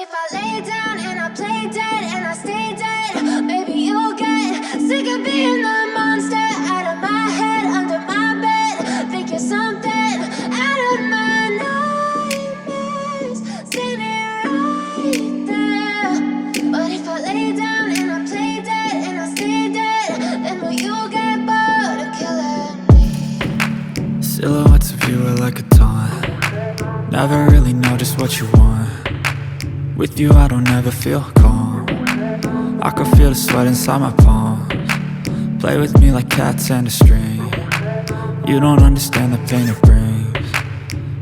if I lay down and I play dead and I stay dead, maybe you'll get sick of being the monster out of my head, under my bed. Think you're something out of my nightmares, standing right there. But if I lay down and I play dead and I stay dead, then will you get bored of killing me? Silhouettes of you are like a taunt. Never really know just what you want. With you I don't ever feel calm. I can feel the sweat inside my palms. Play with me like cats and a string. You don't understand the pain it brings.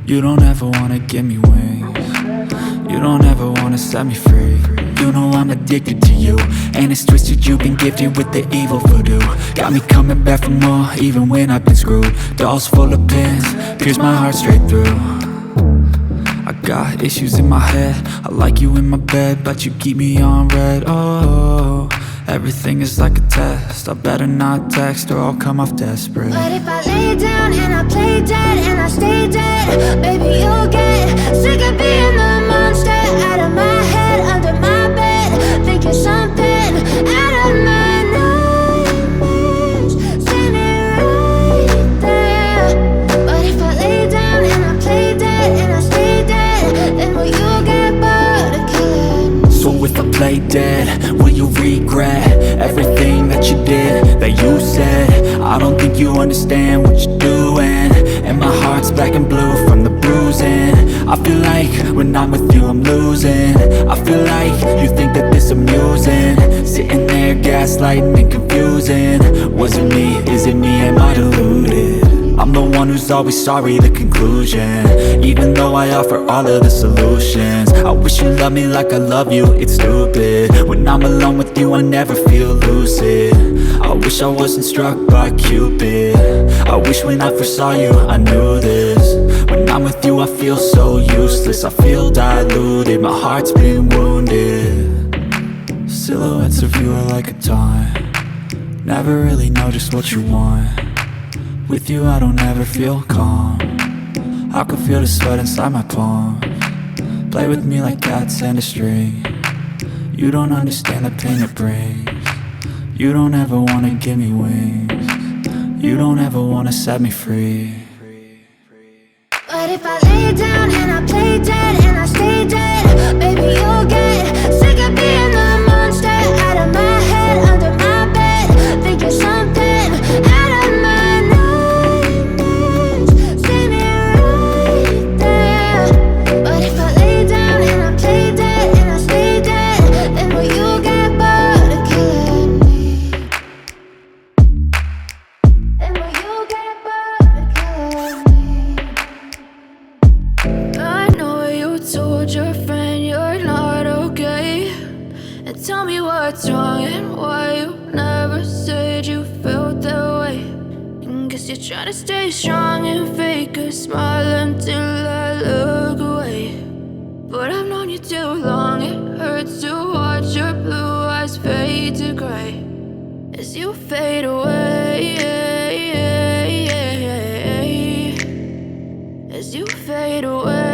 You don't ever wanna give me wings. You don't ever wanna set me free. You know I'm addicted to you, and it's twisted, you've been gifted with the evil voodoo. Got me coming back for more, even when I've been screwed. Dolls full of pins, pierce my heart straight through. I got issues in my head, I like you in my bed, but you keep me on red. Oh, everything is like a test, I better not text or I'll come off desperate. But if I lay down and I play dead and I stay dead, baby you'll get sick of being the monster out of my head, under my bed. Think you're something out of my nightmares, standing right there. But if I lay down and I play dead and I stay dead, then will you get bored of killing me? So if I play dead, will you regret everything that you did, that you said? I don't think you understand what you're doing, and my heart's black and blue from the bruising. I feel like when I'm with you I'm losing. I feel like you think that this amusing, sitting there gaslighting and confusing. Was it me? Is it me? Am I deluded? I'm the one who's always sorry, the conclusion, even though I offer all of the solutions. I wish you loved me like I love you, it's stupid. When I'm alone with you I never feel lucid. I wish I wasn't struck by Cupid. I wish when I first saw you I knew this. When I'm with you I feel so useless, I feel diluted, my heart's been wounded. Silhouettes of you are like a taunt. Never really know just what you want. With you I don't ever feel calm. I can feel the sweat inside my palms. Play with me like cats and a string. You don't understand the pain it brings. You don't ever wanna give me wings. You don't ever wanna set me free. But if I lay down and I play dead and I stay dead, baby you'll get sick of being the monster out of my head, under my bed. Think you're something out of my nightmares, standing right there. But if I lay down and I play dead and I stay dead, then will you get bored of killing me? Then will you get bored of killing me? I know you told your friend you're not okay, and tell me what's wrong and why you never said you felt that way. And guess you're trying to stay strong and fake a smile until I look away. But I've known you too long, it hurts to watch your blue eyes fade to gray as you fade away, as you fade away.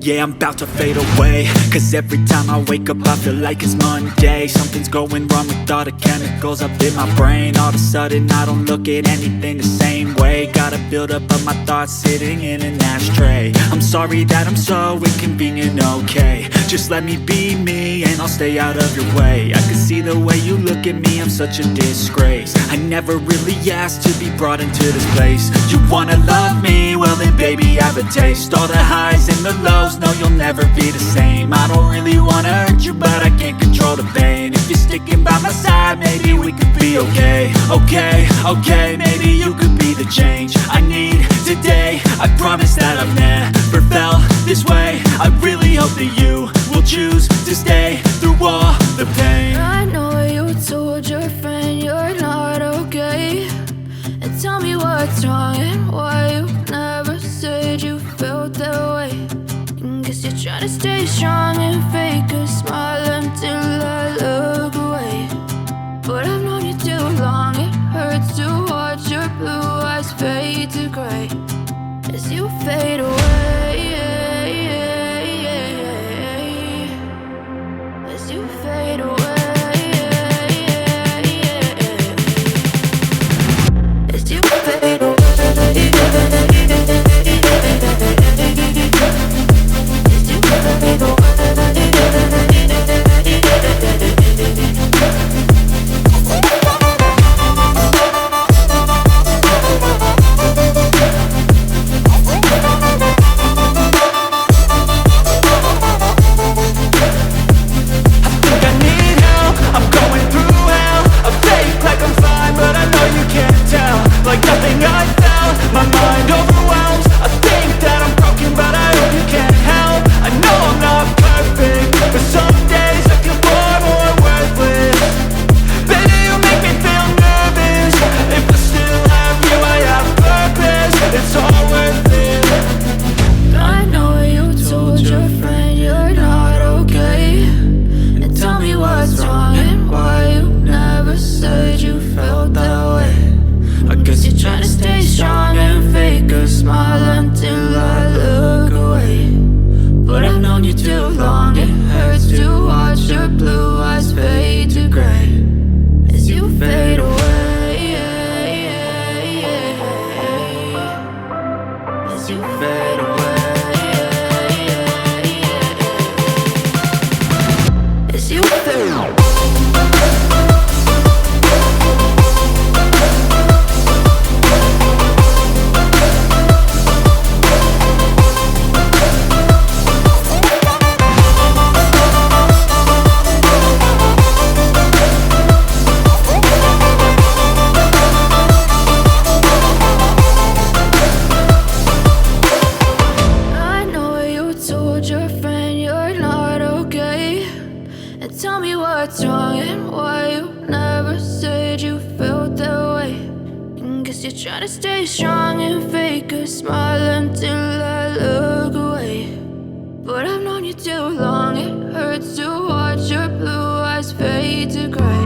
Yeah, I'm about to fade away, cause every time I wake up I feel like it's Monday. Something's going wrong with all the chemicals up in my brain. All of a sudden I don't look at anything the same way. Got a build-up of my thoughts sitting in an ashtray. I'm sorry that I'm so inconvenient, okay. Just let me be me and I'll stay out of your way. I can see the way you look at me, I'm such a disgrace. I never really asked to be brought into this place. You wanna love me? Well then baby I have a taste. All the highs and the lows, no you'll never be the same. I don't really wanna hurt you but I can't control the pain. If you're sticking by my side maybe we could be okay. Okay, maybe you could be the change I need today. I promise that I've never felt this way. I really hope that you will choose to stay through all the pain. I know you told your friend you're not okay, and tell me what's wrong and why you never said you felt that way. And guess you're trying to stay strong and fake a smile until I look away. But I've known you too long, it hurts to watch your blue eyes fade to gray as you fade away. what's wrong and why you never said you felt that way. And guess you're trying to stay strong and fake a smile until I look away. But I've known you too long, it hurts to watch your blue eyes fade to gray.